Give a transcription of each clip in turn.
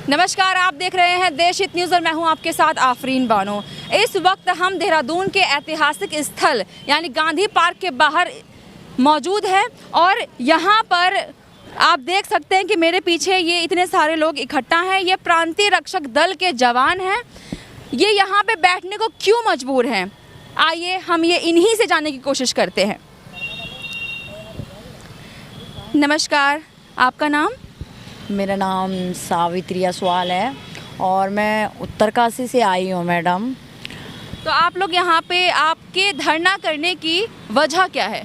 नमस्कार, आप देख रहे हैं देश हित न्यूज़ और मैं हूं आपके साथ आफरीन बानो। इस वक्त हम देहरादून के ऐतिहासिक स्थल यानी गांधी पार्क के बाहर मौजूद है और यहां पर आप देख सकते हैं कि मेरे पीछे ये इतने सारे लोग इकट्ठा हैं। ये प्रांतीय रक्षक दल के जवान हैं। ये यहाँ पे बैठने को क्यों मजबूर हैं, आइए हम ये इन्हीं से जानने की कोशिश करते हैं। नमस्कार, आपका नाम? मेरा नाम सावित्री असवाल है और मैं उत्तरकाशी से आई हूँ मैडम। तो आप लोग यहाँ पे आपके धरना करने की वजह क्या है?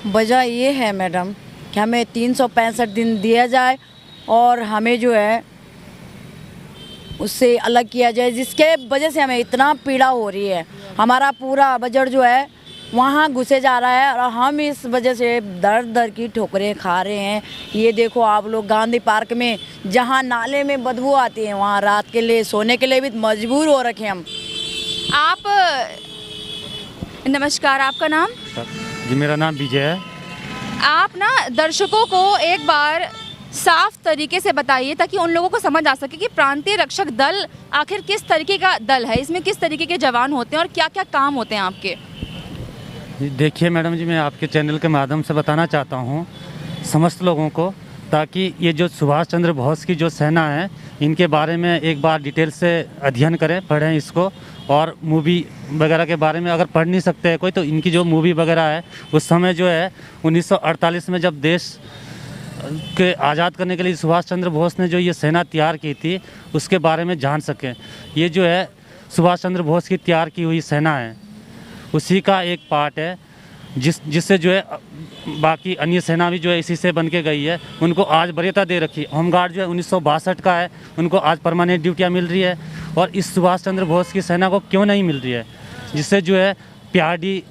वजह ये है मैडम कि हमें 365 दिन दिया जाए और हमें जो है उससे अलग किया जाए, जिसके वजह से हमें इतना पीड़ा हो रही है। हमारा पूरा बजट जो है वहाँ घुसे जा रहा है और हम इस वजह से दर दर की ठोकरें खा रहे हैं। ये देखो आप लोग गांधी पार्क में जहाँ नाले में बदबू आती है वहाँ रात के लिए सोने के लिए भी मजबूर हो रखे हम। आप नमस्कार, आपका नाम? जी मेरा नाम विजय है। आप ना दर्शकों को एक बार साफ तरीके से बताइए ताकि उन लोगों को समझ आ सके कि प्रांतीय रक्षक दल आखिर किस तरीके का दल है, इसमें किस तरीके के जवान होते हैं और क्या क्या काम होते हैं आपके। देखिए मैडम जी, मैं आपके चैनल के माध्यम से बताना चाहता हूँ समस्त लोगों को, ताकि ये जो सुभाष चंद्र बोस की जो सेना है इनके बारे में एक बार डिटेल से अध्ययन करें, पढ़ें इसको। और मूवी वगैरह के बारे में अगर पढ़ नहीं सकते हैं कोई, तो इनकी जो मूवी वगैरह है उस समय जो है 1948 में जब देश के आज़ाद करने के लिए सुभाष चंद्र बोस ने जो ये सेना तैयार की थी उसके बारे में जान सकें। ये जो है सुभाष चंद्र बोस की तैयार की हुई सेना है, उसी का एक पार्ट है जिससे जो है बाकी अन्य सेना भी जो है इसी से बन के गई है। उनको आज वरीयता दे रखी। होमगार्ड जो है 1962 का है, उनको आज परमानेंट ड्यूटियाँ मिल रही है। और इस सुभाष चंद्र बोस की सेना को क्यों नहीं मिल रही है, जिससे जो है PRD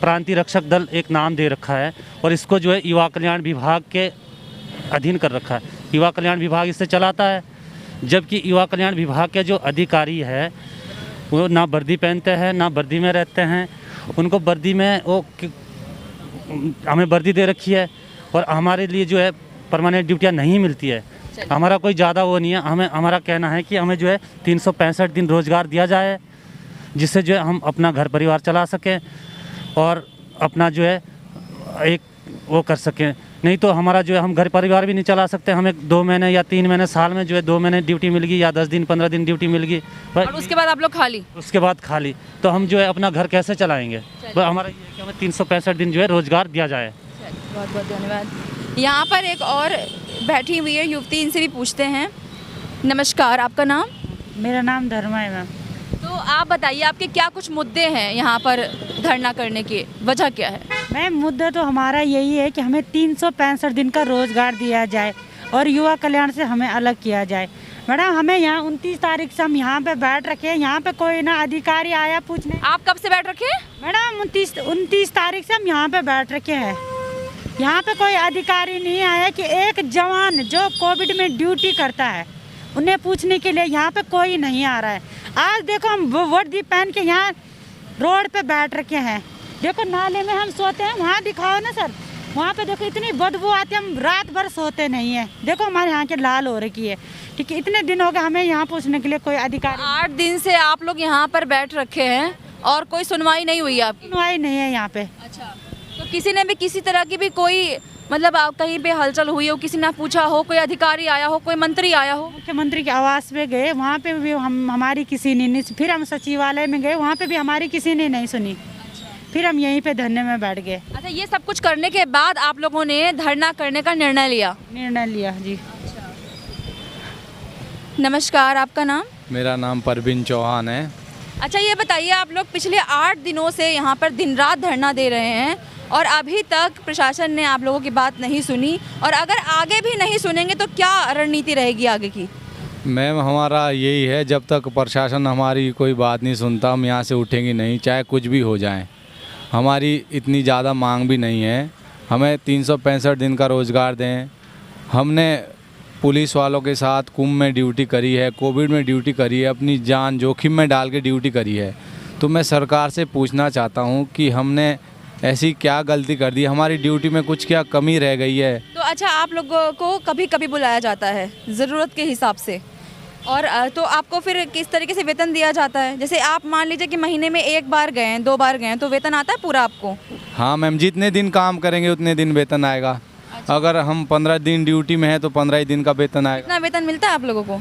प्रांतीय रक्षक दल एक नाम दे रखा है और इसको जो है युवा कल्याण विभाग के अधीन कर रखा है। युवा कल्याण विभाग इससे चलाता है, जबकि युवा कल्याण विभाग के जो अधिकारी है वो ना वर्दी पहनते हैं ना वर्दी में रहते हैं। उनको वर्दी में वो हमें वर्दी दे रखी है और हमारे लिए जो है परमानेंट ड्यूटियाँ नहीं मिलती है। हमारा कोई ज़्यादा वो नहीं है। हमारा कहना है कि हमें जो है 365 दिन रोज़गार दिया जाए, जिससे जो है हम अपना घर परिवार चला सकें और अपना जो है एक वो कर सकें। नहीं तो हमारा जो है हम घर परिवार भी नहीं चला सकते। हमें 2 महीने या 3 महीने साल में जो है 2 महीने ड्यूटी मिल गई या 10 दिन 15 दिन ड्यूटी मिल गई, और उसके बाद आप लोग खाली? उसके बाद खाली, तो हम जो है अपना घर कैसे चलाएंगे। तो हमारा ये है कि हमें 365 दिन जो है रोज़गार दिया जाए। बहुत बहुत धन्यवाद। यहाँ पर एक और बैठी हुई है युवती, इनसे भी पूछते हैं। नमस्कार, आपका नाम? मेरा नाम धर्मा है मैम। तो आप बताइए आपके क्या कुछ मुद्दे हैं यहाँ पर धरना करने की वजह क्या है? मैम मुद्दा तो हमारा यही है कि हमें 365 दिन का रोज़गार दिया जाए और युवा कल्याण से हमें अलग किया जाए। मैडम हमें यहाँ 29 तारीख से हम यहाँ पे बैठ रखे हैं, यहाँ पे कोई ना अधिकारी आया पूछने। आप कब से बैठ रखे हैं? मैडम 29 तारीख से हम यहाँ पे बैठ रखे हैं। यहाँ पे कोई अधिकारी नहीं आया कि एक जवान जो कोविड में ड्यूटी करता है उन्हें पूछने के लिए यहाँ पे कोई नहीं आ रहा है। आज देखो हम वर्दी पहन के यहाँ रोड पे बैठ रखे हैं। देखो नाले में हम सोते हैं, वहाँ दिखाओ ना सर, वहाँ पे देखो इतनी बदबू आती है, हम रात भर सोते नहीं है। देखो हमारे यहाँ के लाल हो रखी है। ठीक है, इतने दिन हो गए हमें यहाँ पूछने के लिए कोई अधिकारी। 8 दिन से आप लोग यहाँ पर बैठ रखे हैं और कोई सुनवाई नहीं हुई आपकी? सुनवाई नहीं है यहाँ पे। अच्छा, तो किसी ने भी किसी तरह की भी कोई मतलब आप कहीं पे हलचल हुई हो, किसी ने पूछा हो, कोई अधिकारी आया हो, कोई मंत्री आया हो? मुख्यमंत्री के आवास पे गए, वहाँ पे भी हमारी किसी ने नहीं। फिर हम सचिवालय में गए, वहाँ पे भी हमारी किसी ने नहीं सुनी। फिर हम यहीं पे धरने में बैठ गए। अच्छा, ये सब कुछ करने के बाद आप लोगों ने धरना करने का निर्णय लिया? जी। नमस्कार, आपका नाम? मेरा नाम परवीन चौहान है। अच्छा, ये बताइए आप लोग पिछले 8 दिनों से यहाँ पर दिन रात धरना दे रहे हैं और अभी तक प्रशासन ने आप लोगों की बात नहीं सुनी, और अगर आगे भी नहीं सुनेंगे तो क्या रणनीति रहेगी आगे की? मैम हमारा यही है, जब तक प्रशासन हमारी कोई बात नहीं सुनता हम यहाँ से उठेंगे नहीं, चाहे कुछ भी हो जाए। हमारी इतनी ज़्यादा मांग भी नहीं है, हमें 365 दिन का रोज़गार दें। हमने पुलिस वालों के साथ कुंभ में ड्यूटी करी है, कोविड में ड्यूटी करी है, अपनी जान जोखिम में डाल के ड्यूटी करी है। तो मैं सरकार से पूछना चाहता हूँ कि हमने ऐसी क्या गलती कर दी, हमारी ड्यूटी में कुछ क्या कमी रह गई है। तो अच्छा, आप लोगों को कभी कभी बुलाया जाता है ज़रूरत के हिसाब से, और तो आपको फिर किस तरीके से वेतन दिया जाता है? जैसे आप मान लीजिए कि महीने में 1 बार गए हैं, 2 बार गए हैं, तो वेतन आता है पूरा आपको? हाँ मैम, जितने दिन काम करेंगे उतने दिन वेतन आएगा। अगर हम 15 दिन ड्यूटी में हैं तो 15 ही दिन का वेतन आएगा। कितना वेतन मिलता है आप लोगों को?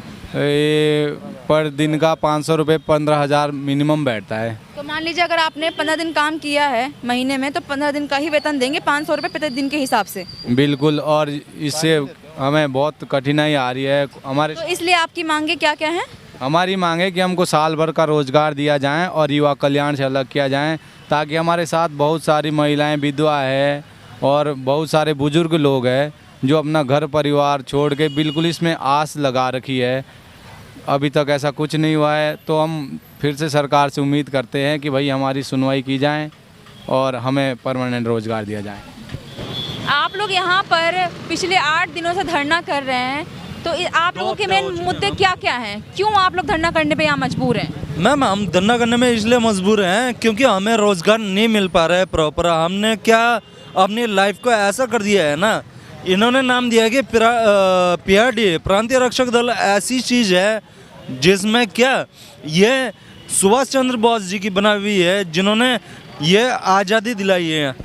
पर दिन का 500 रुपये, 15,000 मिनिमम बैठता है। तो मान लीजिए अगर आपने 15 दिन काम किया है महीने में, तो 15 दिन का ही वेतन देंगे, 500 रुपये प्रति दिन के हिसाब से? बिल्कुल, और इससे हमें बहुत कठिनाई आ रही है हमारे। तो इसलिए आपकी मांगे क्या क्या हैं? हमारी मांग है कि हमको साल भर का रोजगार दिया जाए और युवा कल्याण से अलग किया जाए, ताकि हमारे साथ बहुत सारी महिलाएं विधवा है और बहुत सारे बुजुर्ग लोग हैं जो अपना घर परिवार छोड़ के बिल्कुल इसमें आस लगा रखी है। अभी तक ऐसा कुछ नहीं हुआ है, तो हम फिर से सरकार से उम्मीद करते हैं कि भाई हमारी सुनवाई की जाए और हमें परमानेंट रोजगार दिया जाए। आप लोग यहाँ पर पिछले 8 दिनों से धरना कर रहे हैं, तो आप लोगों के मेन मुद्दे क्या क्या हैं? क्यों आप लोग धरना करने पे यहाँ मजबूर हैं? मैम, हम धरना करने में इसलिए मजबूर हैं क्योंकि हमें रोजगार नहीं मिल पा रहा है प्रॉपर। हमने क्या अपनी लाइफ को ऐसा कर दिया है ना, इन्होंने नाम दिया है कि PRD प्रांतीय रक्षक दल ऐसी चीज़ है जिसमें क्या ये सुभाष चंद्र बोस जी की बना हुई है, जिन्होंने ये आज़ादी दिलाई है।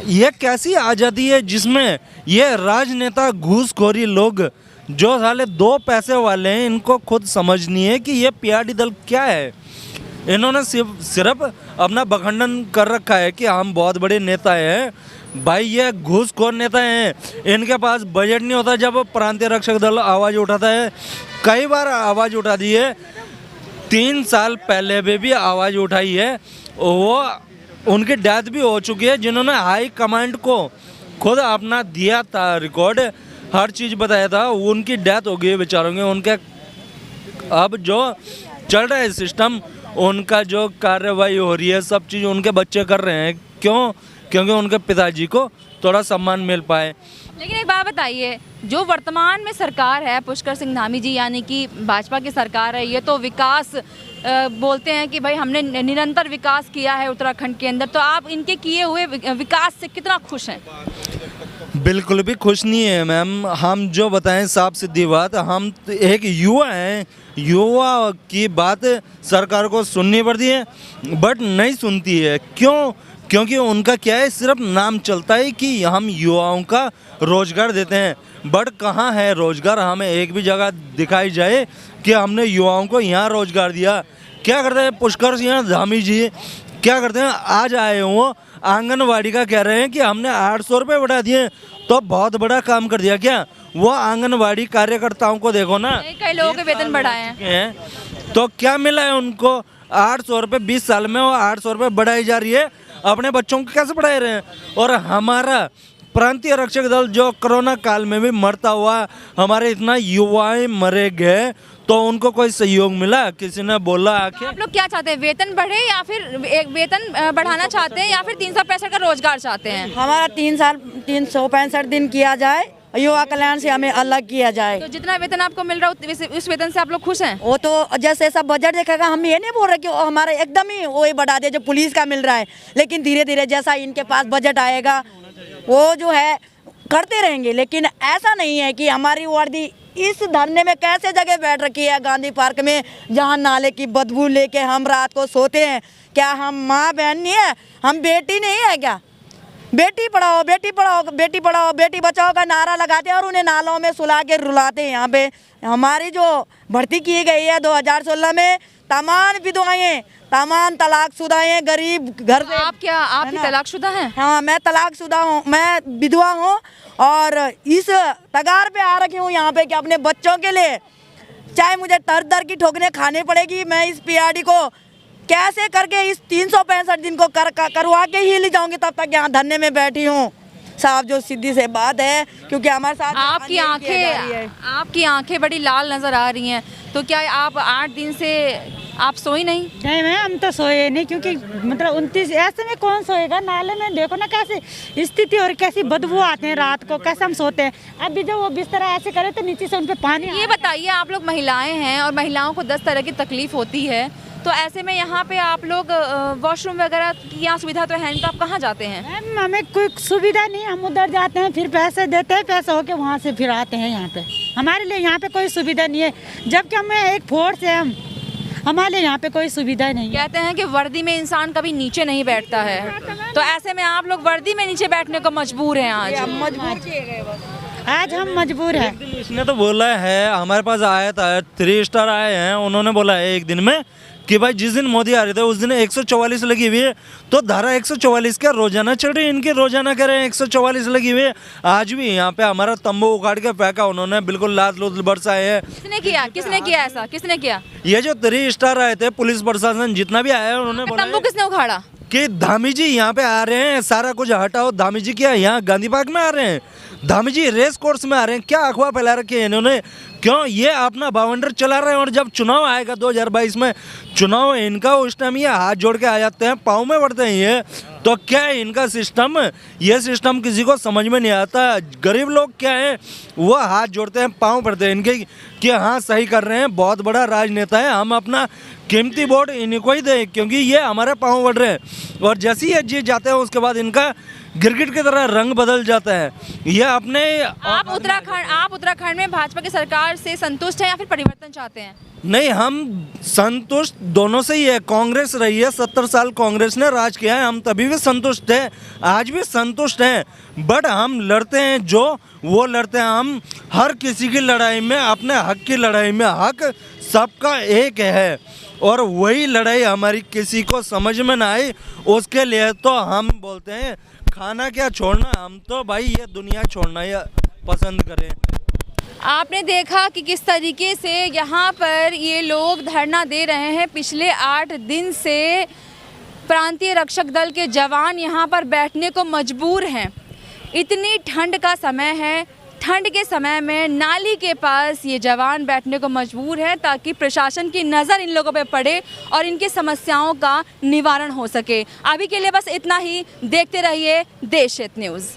ये कैसी आज़ादी है जिसमें ये राजनेता घूसखोरी लोग जो साले 2 पैसे वाले हैं, इनको खुद समझनी है कि ये PRD दल क्या है। इन्होंने सिर्फ अपना बखंडन कर रखा है कि हम बहुत बड़े नेता हैं। भाई ये घूसखोर नेता हैं, इनके पास बजट नहीं होता। जब प्रांतीय रक्षक दल आवाज़ उठाता है, कई बार आवाज़ उठा दी है, 3 साल पहले भी आवाज़ उठाई है, वो उनकी डेथ भी हो चुकी है, जिन्होंने हाई कमांड को खुद अपना दिया था रिकॉर्ड, हर चीज़ बताया था, उनकी डेथ हो गई है बेचारों की। उनके अब जो चल रहा है सिस्टम, उनका जो कार्रवाई हो रही है, सब चीज़ उनके बच्चे कर रहे हैं। क्यों? क्योंकि उनके पिताजी को थोड़ा सम्मान मिल पाए। लेकिन एक बात बताइए, जो वर्तमान में सरकार है पुष्कर सिंह धामी जी, यानी कि भाजपा की सरकार है, ये तो विकास बोलते हैं कि भाई हमने निरंतर विकास किया है उत्तराखंड के अंदर, तो आप इनके किए हुए विकास से कितना खुश हैं? बिल्कुल भी खुश नहीं है मैम। हम जो बताएं साफ सीधी बात, हम एक युवा हैं, युवा की बात सरकार को सुननी पड़ती है, बट नहीं सुनती है। क्यों? क्योंकि उनका क्या है, सिर्फ नाम चलता है कि हम युवाओं का रोजगार देते हैं, बट कहाँ है रोजगार? हमें एक भी जगह दिखाई जाए कि हमने युवाओं को यहाँ रोजगार दिया। क्या करते हैं पुष्कर सिंह धामी जी, क्या करते हैं, आज आए वो आंगनवाड़ी का कह रहे हैं कि हमने 800 रुपये बढ़ा दिए, तो बहुत बड़ा काम कर दिया क्या? वो आंगनवाड़ी कार्यकर्ताओं को देखो ना, कई लोगों के वेतन बढ़ाए हैं, तो क्या मिला है उनको? 800 रुपये 20 साल में वो 800 रुपये बढ़ाई जा रही है। अपने बच्चों को कैसे पढ़ा रहे हैं? और हमारा प्रांतीय रक्षक दल जो कोरोना काल में भी मरता हुआ, हमारे इतना युवाएं मरे गए, तो उनको कोई सहयोग मिला? किसी ने बोला आके? आप लोग क्या चाहते हैं, वेतन बढ़े या फिर एक वेतन बढ़ाना चाहते हैं, या फिर 365 का रोजगार चाहते हैं? हमारा 365 दिन किया जाए, युवा कल्याण से हमें अलग किया जाए। तो जितना वेतन आपको मिल रहा है उस वेतन से आप लोग खुश हैं? वो तो जैसे सब बजट देखेगा, हम ये नहीं बोल रहे कि वो हमारे एकदम ही वो ही बढ़ा दे जो पुलिस का मिल रहा है, लेकिन धीरे धीरे जैसा इनके पास बजट आएगा वो जो है करते रहेंगे। लेकिन ऐसा नहीं है कि हमारी वर्दी इस धरने में कैसे जगह बैठ रखी है गांधी पार्क में, जहां नाले की बदबू लेके हम रात को सोते हैं। क्या हम माँ बहन नहीं है? हम बेटी नहीं है क्या? बेटी पढ़ाओ, बेटी पढ़ाओ, बेटी पढ़ाओ, बेटी बचाओ का नारा लगाते हैं और उन्हें नालों में सुला के रुलाते हैं। यहाँ पे हमारी जो भर्ती की गई है 2016 में, तमाम विधवाएं, तमाम तलाकशुदाएं, गरीब घर से। आप भी तलाकशुदा हैं? हाँ, मैं तलाकशुदा हूँ, मैं विधवा हूँ और इस तगार पे आ रखी हूँ यहाँ पे कि अपने बच्चों के लिए चाहे मुझे दर दर की ठोकरें खानी पड़ेगी, मैं इस PRD को कैसे करके इस 365 दिन को करवा के ही ले जाऊंगी, तब तक यहाँ धरने में बैठी हूँ। साहब जो सीधी से बात है, क्योंकि हमारे साथ आपकी आंखें बड़ी लाल नजर आ रही हैं, तो क्या आप 8 दिन से आप सोई नहीं? नहीं मैम, हम तो सोए नहीं, क्योंकि मतलब 29 ऐसे में कौन सोएगा? नाले में देखो ना कैसी स्थिति और कैसी बदबू आते हैं रात को, कैसे हम सोते हैं। अभी जो वो बिस्तर ऐसे करे तो नीचे से उन पे पानी। ये बताइए, आप लोग महिलाएं हैं और महिलाओं को 10 तरह की तकलीफ होती है, तो ऐसे में यहाँ पे आप लोग वॉशरूम वगैरह की यहाँ सुविधा तो है नहीं, तो आप कहाँ जाते हैं? मैम हमें कोई सुविधा नहीं, हम उधर जाते हैं, फिर पैसे देते हैं, पैसे होके वहाँ से फिर आते हैं यहाँ पे। हमारे लिए यहाँ पे कोई सुविधा नहीं है, जबकि हमें एक फोर्स है, हमारे लिए यहाँ पे कोई सुविधा नहीं है। कहते हैं कि वर्दी में इंसान कभी नीचे नहीं बैठता है, तो ऐसे में आप लोग वर्दी में नीचे बैठने को मजबूर हैं आज। आज हम मजबूर हैं। इसने तो बोला है, हमारे पास आया था 3 स्टार आए हैं, उन्होंने बोला है एक दिन में कि भाई जिस दिन मोदी आ रहे थे उस दिन 144 लगी हुई है, तो धारा 144 का रोजाना चल रही है, इनकी रोजाना कह रहे हैं 144 लगी हुई है। आज भी यहाँ पे हमारा तंबू उखाड़ के फेंका उन्होंने, बिल्कुल लात लूत बरसाए हैं। किसने किया? किसने किया ऐसा? किसने किया? ये जो 3 स्टार आए थे, पुलिस प्रशासन जितना भी आया है, उन्होंने बोला तंबू किसने उखाड़ा? कि धामी जी यहाँ पे आ रहे हैं, सारा कुछ हटाओ। धामी जी क्या यहाँ गांधी पार्क में आ रहे हैं? धामी जी रेस कोर्स में आ रहे हैं? क्या अफवाह फैला रखी है इन्होंने? क्यों ये अपना बावंडर चला रहे हैं, और जब चुनाव आएगा 2022 में चुनाव इनका, उस टाइम ये हाथ जोड़ के आ जाते हैं, पाँव में पड़ते हैं ये। तो क्या है इनका सिस्टम? ये सिस्टम किसी को समझ में नहीं आता। गरीब लोग क्या है, वो हाथ जोड़ते हैं, पाँव पड़ते हैं इनके कि हाँ सही कर रहे हैं, बहुत बड़ा राजनेता है, हम अपना कीमती वोट इन्हीं को ही दें, क्योंकि ये हमारे पाँव बढ़ रहे हैं। और जैसे ही ये जीत जाते हैं उसके बाद इनका गिरगिट की तरह रंग बदल जाता है। ये अपने आप उत्तराखंड में भाजपा की सरकार से संतुष्ट हैं या फिर परिवर्तन चाहते हैं? नहीं, हम संतुष्ट दोनों से ही है। कांग्रेस रही है 70 साल, कांग्रेस ने राज किया है, हम तभी भी संतुष्ट हैं, आज भी संतुष्ट हैं। बट हम लड़ते हैं जो वो लड़ते हैं, हम हर किसी की लड़ाई में, अपने हक की लड़ाई में, हक सबका एक है, और वही लड़ाई हमारी किसी को समझ में ना आई, उसके लिए तो हम बोलते हैं खाना क्या छोड़ना, हम तो भाई ये दुनिया छोड़ना ही पसंद करें। आपने देखा कि किस तरीके से यहाँ पर ये लोग धरना दे रहे हैं। पिछले 8 दिन से प्रांतीय रक्षक दल के जवान यहाँ पर बैठने को मजबूर हैं। इतनी ठंड का समय है, ठंड के समय में नाली के पास ये जवान बैठने को मजबूर है ताकि प्रशासन की नज़र इन लोगों पे पड़े और इनकी समस्याओं का निवारण हो सके। अभी के लिए बस इतना ही। देखते रहिए देश हित न्यूज़।